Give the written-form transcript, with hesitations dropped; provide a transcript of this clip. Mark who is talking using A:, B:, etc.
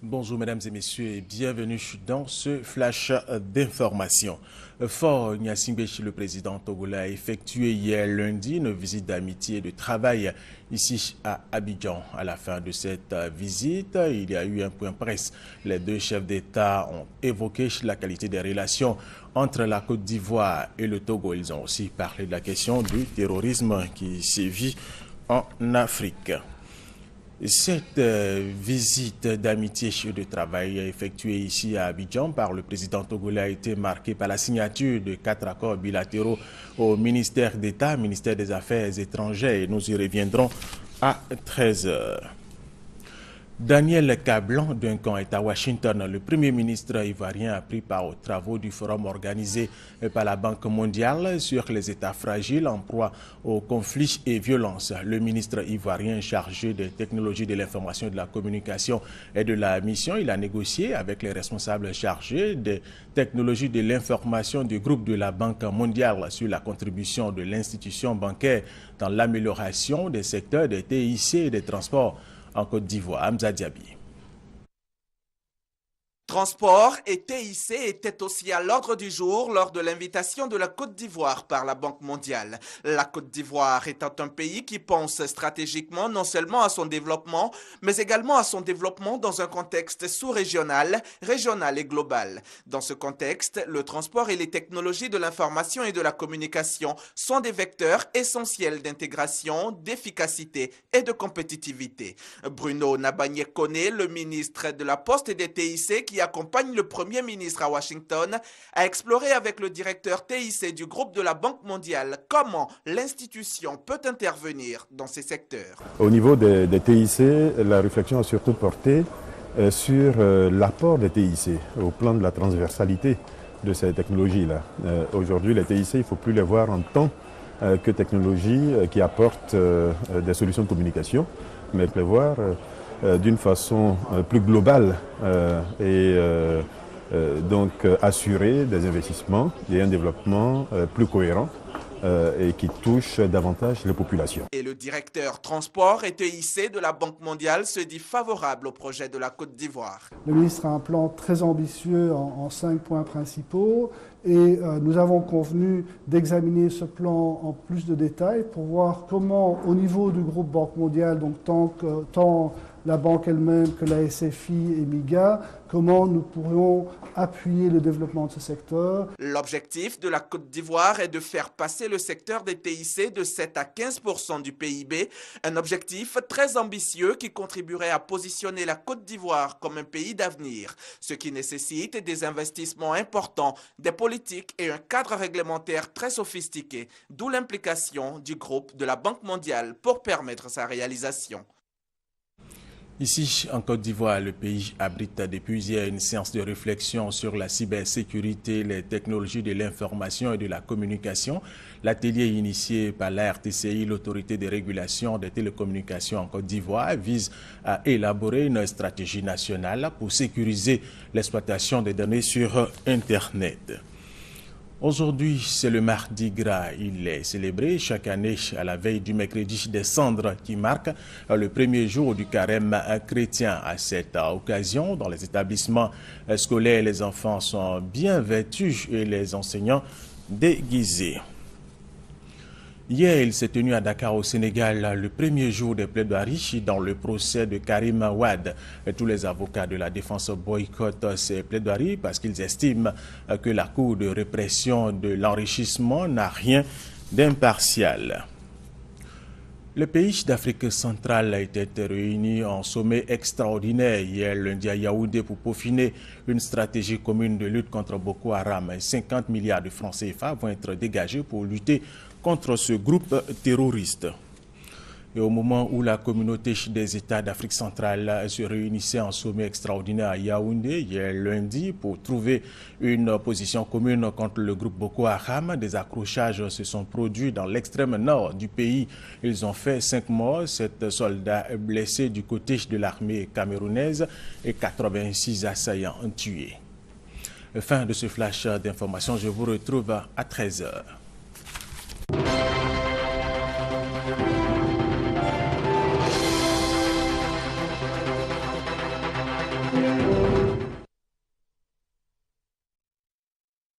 A: Bonjour mesdames et messieurs et bienvenue dans ce flash d'information. Faure Gnassingbé, le président togolais, a effectué hier lundi une visite d'amitié et de travail ici à Abidjan. À la fin de cette visite, il y a eu un point presse. Les deux chefs d'État ont évoqué la qualité des relations entre la Côte d'Ivoire et le Togo. Ils ont aussi parlé de la question du terrorisme qui sévit en Afrique. Cette visite d'amitié et de travail effectuée ici à Abidjan par le président togolais a été marquée par la signature de 4 accords bilatéraux au ministère d'État, ministère des Affaires étrangères, et nous y reviendrons à 13h. Daniel Kablan Duncan est à Washington. Le Premier ministre ivoirien a pris part aux travaux du forum organisé par la Banque mondiale sur les États fragiles en proie aux conflits et violences. Le ministre ivoirien chargé des technologies de l'information et de la communication et de la mission, il a négocié avec les responsables chargés des technologies de l'information du groupe de la Banque mondiale sur la contribution de l'institution bancaire dans l'amélioration des secteurs des TIC et des transports en Côte d'Ivoire. Hamza Diaby.
B: Transport et TIC étaient aussi à l'ordre du jour lors de l'invitation de la Côte d'Ivoire par la Banque mondiale. La Côte d'Ivoire étant un pays qui pense stratégiquement non seulement à son développement, mais également à son développement dans un contexte sous-régional, régional et global. Dans ce contexte, le transport et les technologies de l'information et de la communication sont des vecteurs essentiels d'intégration, d'efficacité et de compétitivité. Bruno Nabagné-Koné, le ministre de la Poste et des TIC qui accompagne le Premier ministre à Washington, a exploré avec le directeur TIC du groupe de la Banque mondiale comment l'institution peut intervenir dans ces secteurs.
C: Au niveau des TIC, la réflexion a surtout porté sur l'apport des TIC au plan de la transversalité de ces technologies-là. Aujourd'hui, les TIC, il ne faut plus les voir en tant que technologies qui apportent des solutions de communication, mais les voir d'une façon plus globale et donc assurer des investissements et un développement plus cohérent et qui touche davantage les populations.
B: Et le directeur transport et TIC de la Banque mondiale se dit favorable au projet de la Côte d'Ivoire.
D: Le ministre a un plan très ambitieux en 5 points principaux et nous avons convenu d'examiner ce plan en plus de détails pour voir comment au niveau du groupe Banque mondiale, donc tant la banque elle-même que la SFI et MIGA, comment nous pourrions appuyer le développement de ce secteur.
B: L'objectif de la Côte d'Ivoire est de faire passer le secteur des TIC de 7 à 15% du PIB, un objectif très ambitieux qui contribuerait à positionner la Côte d'Ivoire comme un pays d'avenir, ce qui nécessite des investissements importants, des politiques et un cadre réglementaire très sophistiqué, d'où l'implication du groupe de la Banque mondiale pour permettre sa réalisation.
A: Ici, en Côte d'Ivoire, le pays abrite depuis hier une séance de réflexion sur la cybersécurité, les technologies de l'information et de la communication. L'atelier initié par la RTCI, l'autorité de régulation des télécommunications en Côte d'Ivoire, vise à élaborer une stratégie nationale pour sécuriser l'exploitation des données sur Internet. Aujourd'hui, c'est le Mardi Gras. Il est célébré chaque année à la veille du mercredi des Cendres qui marque le premier jour du carême chrétien. À cette occasion, dans les établissements scolaires, les enfants sont bien vêtus et les enseignants déguisés. Hier, il s'est tenu à Dakar au Sénégal le premier jour des plaidoiries dans le procès de Karim Wade. Tous les avocats de la défense boycottent ces plaidoiries parce qu'ils estiment que la Cour de répression de l'enrichissement n'a rien d'impartial. Le pays d'Afrique centrale a été réuni en sommet extraordinaire hier lundi à Yaoundé pour peaufiner une stratégie commune de lutte contre Boko Haram. 50 milliards de francs CFA vont être dégagés pour lutter contre ce groupe terroriste. Et au moment où la communauté des États d'Afrique centrale se réunissait en sommet extraordinaire à Yaoundé hier lundi pour trouver une position commune contre le groupe Boko Haram, des accrochages se sont produits dans l'extrême nord du pays. Ils ont fait 5 morts, 7 soldats blessés du côté de l'armée camerounaise et 86 assaillants tués. Fin de ce flash d'information, je vous retrouve à 13h.